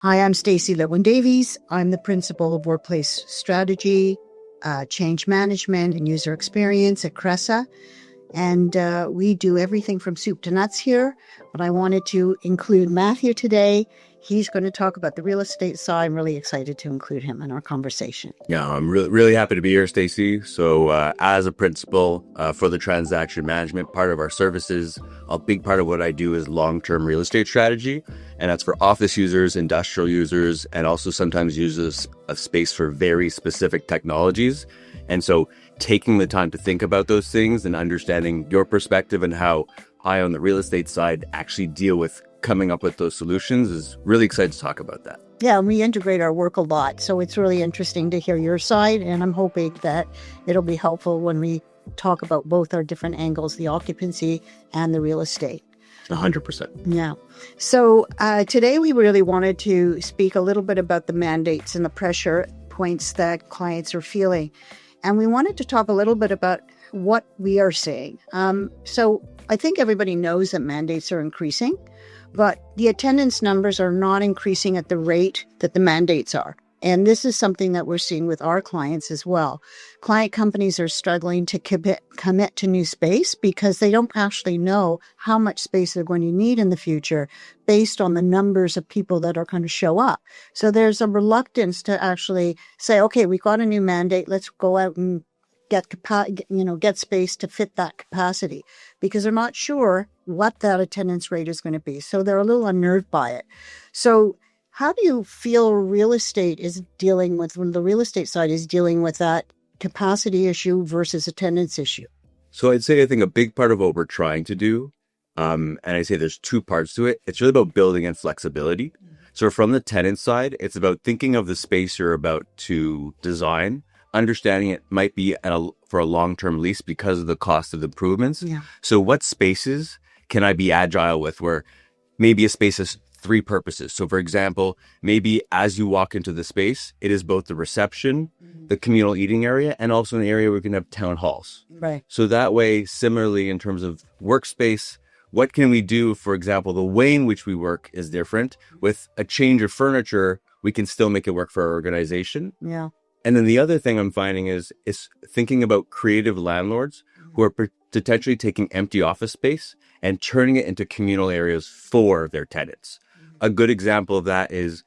Hi, I'm Stacey Litwin-Davies. I'm the principal of Workplace Strategy, Change Management, and User Experience at Cresa. And we do everything from soup to nuts here. But I wanted to include Matt here today. He's going to talk about the real estate side. I'm really excited to include him in our conversation. Yeah, I'm really happy to be here, Stacey. So as a principal for the transaction management part of our services, a big part of what I do is long-term real estate strategy. And that's for office users, industrial users, and also sometimes users of space for very specific technologies. And so taking the time to think about those things and understanding your perspective and how I on the real estate side actually deal with coming up with those solutions is really excited to talk about that. Yeah, and we integrate our work a lot. So it's really interesting to hear your side. And I'm hoping that it'll be helpful when we talk about both our different angles, the occupancy and the real estate. 100%. Yeah. So today we really wanted to speak a little bit about the mandates and the pressure points that clients are feeling. And we wanted to talk a little bit about what we are seeing. So I think everybody knows that mandates are increasing, but the attendance numbers are not increasing at the rate that the mandates are. And this is something that we're seeing with our clients as well. Client companies are struggling to commit to new space because they don't actually know how much space they're going to need in the future based on the numbers of people that are going to show up. So there's a reluctance to actually say, okay, we got a new mandate. Let's go out and get space to fit that capacity, because they're not sure what that attendance rate is going to be. So they're a little unnerved by it. So how do you feel real estate is dealing with, when the real estate side is dealing with that capacity issue versus attendance issue? So I'd say I think a big part of what we're trying to do, and I say there's two parts to it. It's really about building and flexibility. So from the tenant side, it's about thinking of the space you're about to design, understanding it might be for a long-term lease because of the cost of the improvements. Yeah. So what spaces can I be agile with, where maybe a space has three purposes? So for example, maybe as you walk into the space, it is both the reception, the communal eating area, and also an area where we can have town halls. Right. So that way, similarly, in terms of workspace, what can we do? For example, the way in which we work is different. With a change of furniture, we can still make it work for our organization. Yeah. And then the other thing I'm finding is thinking about creative landlords who are potentially taking empty office space and turning it into communal areas for their tenants. A good example of that is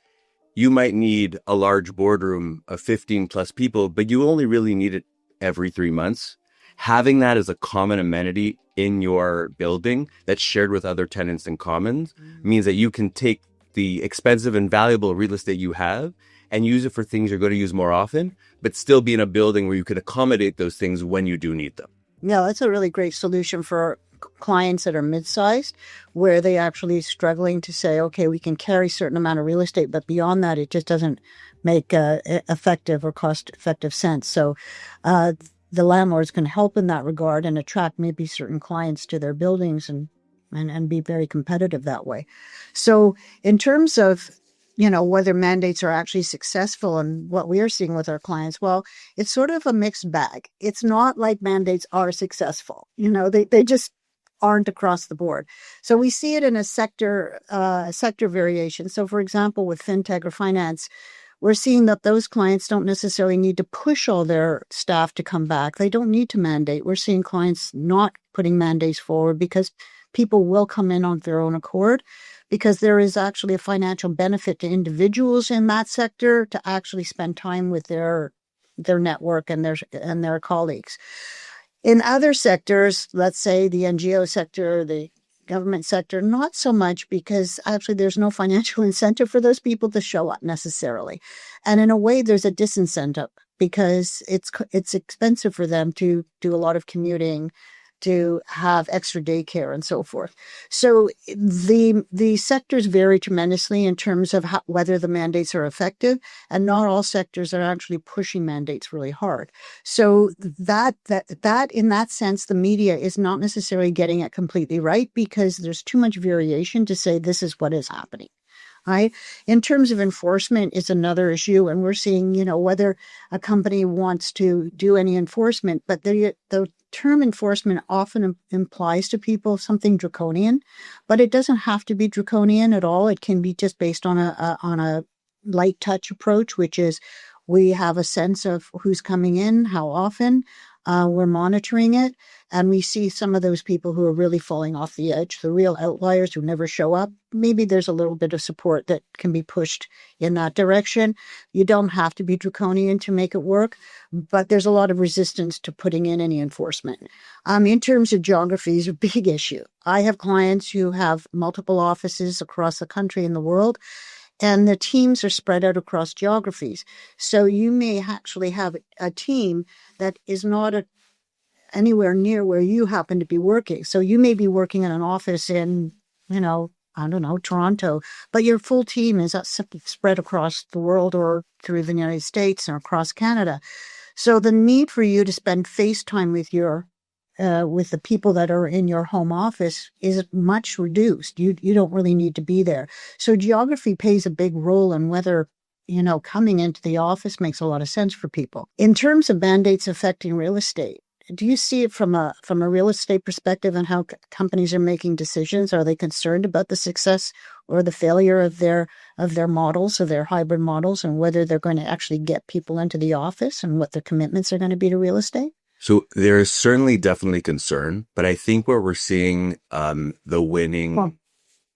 you might need a large boardroom of 15 plus people, but you only really need it every 3 months. Having that as a common amenity in your building that's shared with other tenants in commons means that you can take the expensive and valuable real estate you have and use it for things you're going to use more often, but still be in a building where you could accommodate those things when you do need them. Yeah, that's a really great solution for clients that are mid-sized, where they actually struggling to say, okay, we can carry a certain amount of real estate, but beyond that, it just doesn't make effective or cost-effective sense. So the landlords can help in that regard and attract maybe certain clients to their buildings and be very competitive that way. So in terms of whether mandates are actually successful and what we are seeing with our clients, well, it's sort of a mixed bag. It's not like mandates are successful. They just aren't across the board. So we see it in a sector variation. So for example, with fintech or finance, we're seeing that those clients don't necessarily need to push all their staff to come back. They don't need to mandate. We're seeing clients not putting mandates forward because people will come in on their own accord, because there is actually a financial benefit to individuals in that sector to actually spend time with their network and their colleagues. In other sectors, let's say the NGO sector, the government sector, not so much, because actually there's no financial incentive for those people to show up necessarily. And in a way, there's a disincentive because it's expensive for them to do a lot of commuting, to have extra daycare and so forth. So the sectors vary tremendously in terms of whether the mandates are effective, and not all sectors are actually pushing mandates really hard. So that in that sense, the media is not necessarily getting it completely right, because there's too much variation to say this is what is happening. Right. In terms of enforcement is another issue. And we're seeing, whether a company wants to do any enforcement, but the term enforcement often implies to people something draconian, but it doesn't have to be draconian at all. It can be just based on a light touch approach, which is we have a sense of who's coming in, how often, we're monitoring it. And we see some of those people who are really falling off the edge, the real outliers who never show up. Maybe there's a little bit of support that can be pushed in that direction. You don't have to be draconian to make it work, but there's a lot of resistance to putting in any enforcement. In terms of geography is a big issue. I have clients who have multiple offices across the country and the world, and the teams are spread out across geographies. So you may actually have a team that is not anywhere near where you happen to be working. So you may be working in an office in, I don't know, Toronto, but your full team is spread across the world or through the United States or across Canada. So the need for you to spend face time with with the people that are in your home office is much reduced. You don't really need to be there. So geography plays a big role in whether, coming into the office makes a lot of sense for people. In terms of mandates affecting real estate, do you see it from a real estate perspective and how companies are making decisions? Are they concerned about the success or the failure of their models, of their hybrid models, and whether they're going to actually get people into the office and what their commitments are going to be to real estate? So there is certainly definitely concern, but I think where we're seeing the winning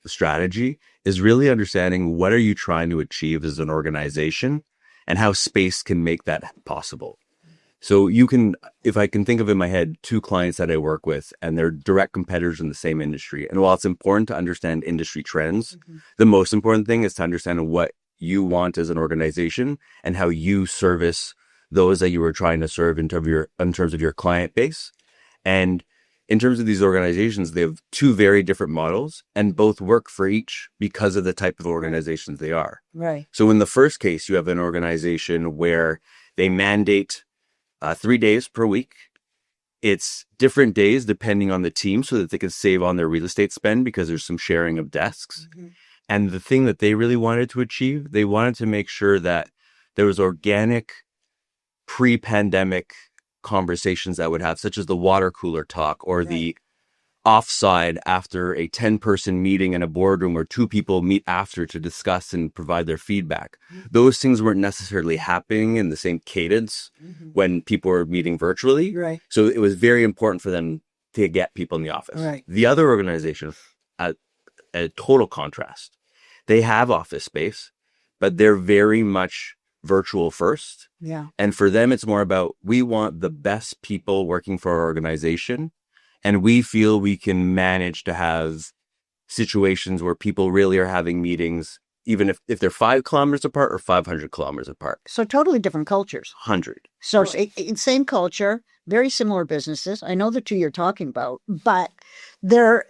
strategy is really understanding what are you trying to achieve as an organization and how space can make that possible. So if I can think of in my head, 2 clients that I work with and they're direct competitors in the same industry. And while it's important to understand industry trends, the most important thing is to understand what you want as an organization and how you service those that you were trying to serve in terms of your client base. And in terms of these organizations, they have 2 very different models and both work for each because of the type of organizations they are. Right. So in the first case, you have an organization where they mandate 3 days per week. It's different days depending on the team so that they can save on their real estate spend because there's some sharing of desks. And the thing that they really wanted to achieve, they wanted to make sure that there was organic pre-pandemic conversations that would have, such as the water cooler talk or the offside after a 10-person meeting in a boardroom where 2 people meet after to discuss and provide their feedback. Those things weren't necessarily happening in the same cadence when people were meeting virtually. Right. So it was very important for them to get people in the office. Right. The other organization, at a total contrast, they have office space, but they're very much virtual first. Yeah. And for them, it's more about, we want the best people working for our organization. And we feel we can manage to have situations where people really are having meetings, even if they're 5 kilometers apart or 500 kilometers apart. So totally different cultures. 100. So same culture, very similar businesses. I know the 2 you're talking about, but they're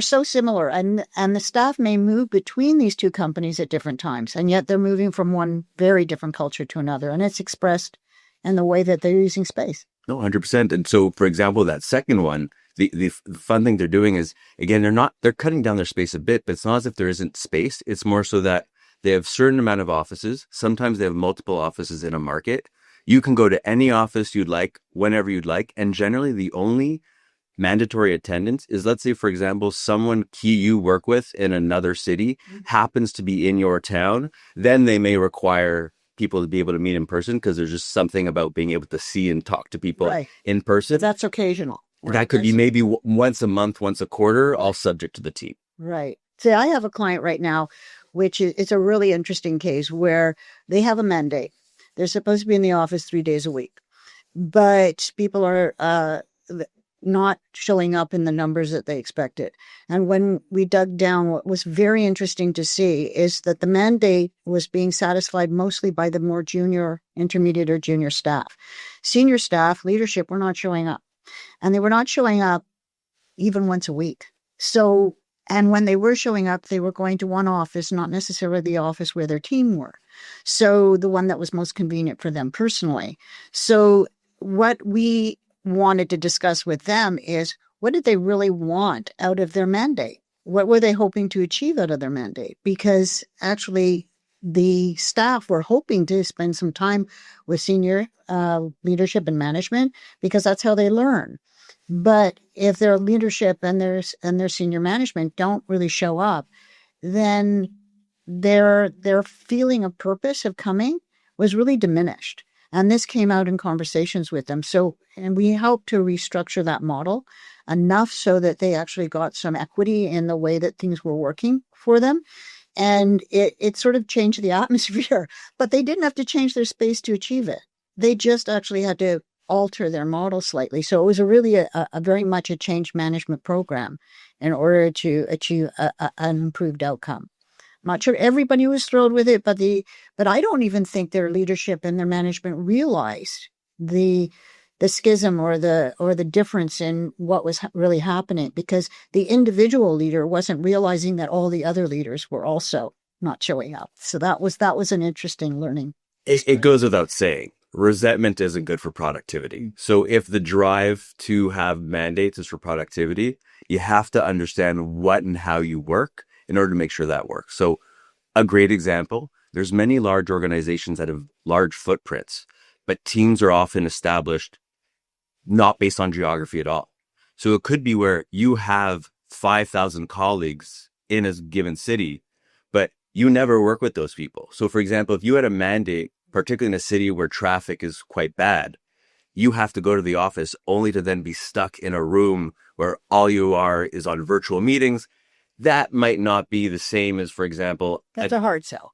so similar. And the staff may move between these 2 companies at different times. And yet they're moving from one very different culture to another. And it's expressed in the way that they're using space. No, 100%. And so, for example, that second one, the fun thing they're doing is, again, they're cutting down their space a bit, but it's not as if there isn't space. It's more so that they have a certain amount of offices. Sometimes they have multiple offices in a market. You can go to any office you'd like, whenever you'd like. And generally the only mandatory attendance is, let's say, for example, someone key you work with in another city happens to be in your town. Then they may require people to be able to meet in person because there's just something about being able to see and talk to people in person. That's occasional. That could be maybe once a month, once a quarter, all subject to the team. Right. See, I have a client right now, which it's a really interesting case where they have a mandate. They're supposed to be in the office 3 days a week, but people are not showing up in the numbers that they expected. And when we dug down, what was very interesting to see is that the mandate was being satisfied mostly by the more junior, intermediate, or junior staff. Senior staff, leadership were not showing up. And they were not showing up even once a week. So, and when they were showing up, they were going to one office, not necessarily the office where their team were. So the one that was most convenient for them personally. So what we wanted to discuss with them is, what did they really want out of their mandate? what were they hoping to achieve out of their mandate? Because actually, the staff were hoping to spend some time with senior leadership and management because that's how they learn. But if their leadership and their senior management don't really show up, then their feeling of purpose of coming was really diminished. And this came out in conversations with them. So, and we helped to restructure that model enough so that they actually got some equity in the way that things were working for them. And it sort of changed the atmosphere, but they didn't have to change their space to achieve it. They just actually had to alter their model slightly. So it was really a very much a change management program in order to achieve an improved outcome. I'm not sure everybody was thrilled with it, but I don't even think their leadership and their management realized the schism or the difference in what was really happening, because the individual leader wasn't realizing that all the other leaders were also not showing up. So that was an interesting learning. It goes without saying, resentment isn't good for productivity. So if the drive to have mandates is for productivity, you have to understand what and how you work in order to make sure that works. So a great example, there's many large organizations that have large footprints, but teams are often established not based on geography at all. So it could be where you have 5,000 colleagues in a given city, but you never work with those people. So for example, if you had a mandate, particularly in a city where traffic is quite bad, you have to go to the office only to then be stuck in a room where all you are is on virtual meetings. That might not be the same as, for example, That's a hard sell.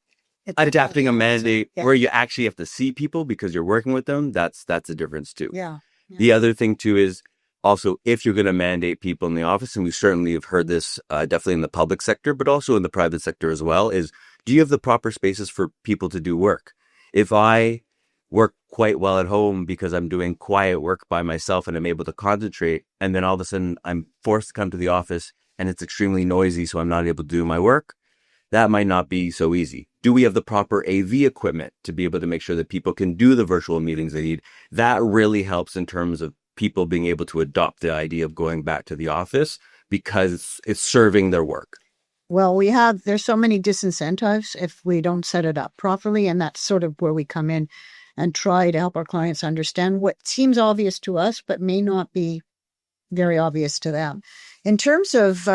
adapting a mandate Yeah. where you actually have to see people because you're working with them. That's a difference too. Yeah. The other thing too is also, if you're going to mandate people in the office, and we certainly have heard this definitely in the public sector, but also in the private sector as well, is do you have the proper spaces for people to do work? If I work quite well at home because I'm doing quiet work by myself and I'm able to concentrate, and then all of a sudden I'm forced to come to the office and it's extremely noisy, so I'm not able to do my work, that might not be so easy. Do we have the proper AV equipment to be able to make sure that people can do the virtual meetings they need? That really helps in terms of people being able to adopt the idea of going back to the office because it's serving their work. Well, there's so many disincentives if we don't set it up properly. And that's sort of where we come in and try to help our clients understand what seems obvious to us, but may not be very obvious to them. In terms of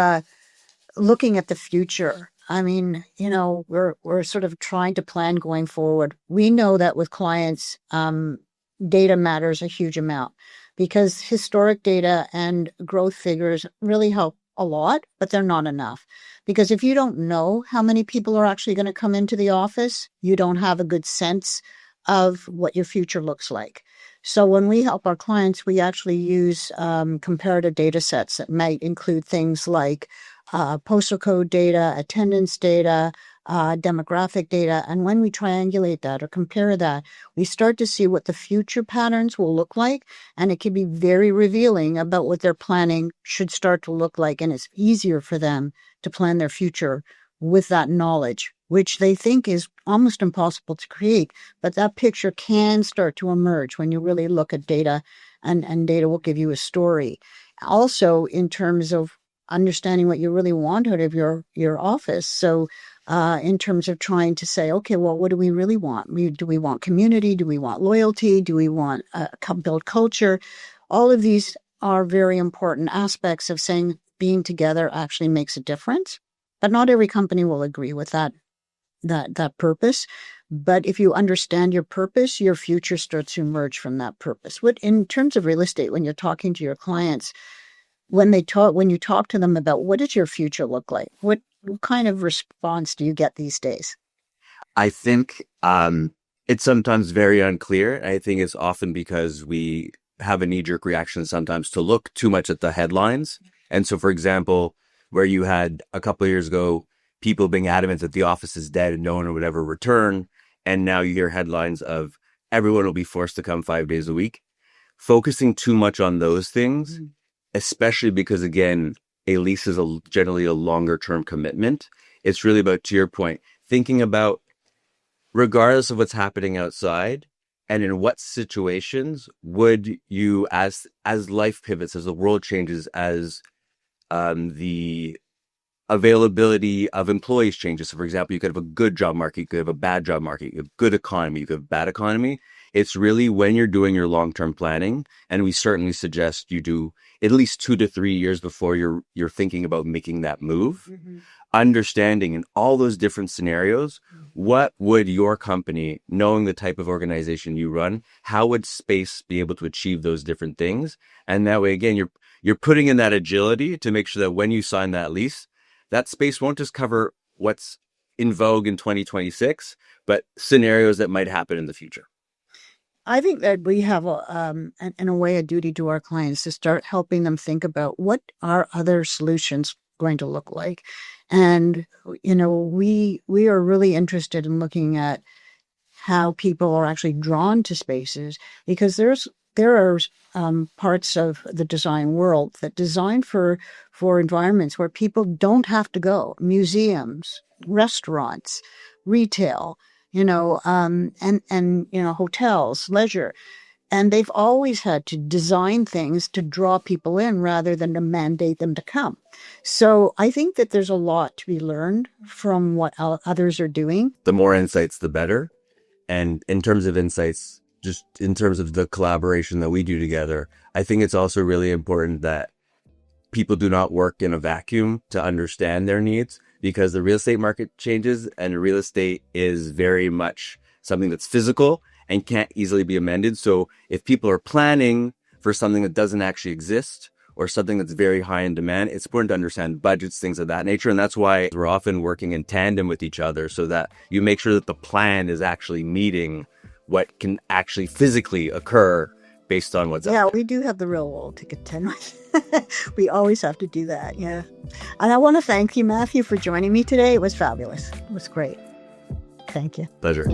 looking at the future, I mean, we're sort of trying to plan going forward. We know that with clients, data matters a huge amount because historic data and growth figures really help a lot, but they're not enough. Because if you don't know how many people are actually going to come into the office, you don't have a good sense of what your future looks like. So when we help our clients, we actually use comparative data sets that might include things like postal code data, attendance data, demographic data. And when we triangulate that or compare that, we start to see what the future patterns will look like. And it can be very revealing about what their planning should start to look like. And it's easier for them to plan their future with that knowledge, which they think is almost impossible to create. But that picture can start to emerge when you really look at data, and data will give you a story. Also, in terms of understanding what you really want out of your office. So in terms of trying to say, okay, well, what do we really want? Do we want community? Do we want loyalty? Do we want build culture? All of these are very important aspects of saying being together actually makes a difference. But not every company will agree with that purpose. But if you understand your purpose, your future starts to emerge from that purpose. In terms of real estate, when you're talking to your clients, when you talk to them about what does your future look like, what kind of response do you get these days? I think it's sometimes very unclear. I think it's often because we have a knee-jerk reaction sometimes to look too much at the headlines. And so, for example, where you had a couple of years ago, people being adamant that the office is dead and no one would ever return. And now you hear headlines of everyone will be forced to come 5 days a week. Focusing too much on those things, especially because, again, a lease is generally a longer term commitment. It's really about, to your point, thinking about, regardless of what's happening outside and in what situations would you, as life pivots, as the world changes, as the availability of employees changes. So for example, you could have a good job market, you could have a bad job market, you have good economy, you could have bad economy. It's really when you're doing your long-term planning, and we certainly suggest you do at least 2 to 3 years before you're thinking about making that move. Understanding in all those different scenarios, what would your company, knowing the type of organization you run, how would space be able to achieve those different things? And that way, again, you're putting in that agility to make sure that when you sign that lease, that space won't just cover what's in vogue in 2026, but scenarios that might happen in the future. I think that we have, in a way, a duty to our clients to start helping them think about what are other solutions going to look like. And, we are really interested in looking at how people are actually drawn to spaces, because there are parts of the design world that design for environments where people don't have to go. Museums, restaurants, retail, and hotels, leisure. And they've always had to design things to draw people in rather than to mandate them to come. So I think that there's a lot to be learned from what others are doing. The more insights, the better. And in terms of insights, just in terms of the collaboration that we do together, I think it's also really important that people do not work in a vacuum to understand their needs, because the real estate market changes, and real estate is very much something that's physical and can't easily be amended. So if people are planning for something that doesn't actually exist, or something that's very high in demand, it's important to understand budgets, things of that nature. And that's why we're often working in tandem with each other, so that you make sure that the plan is actually meeting what can actually physically occur based on what's out there. We do have the real world to contend with. We always have to do that. Yeah. And I want to thank you, Matthew, for joining me today. It was fabulous. It was great. Thank you. Pleasure.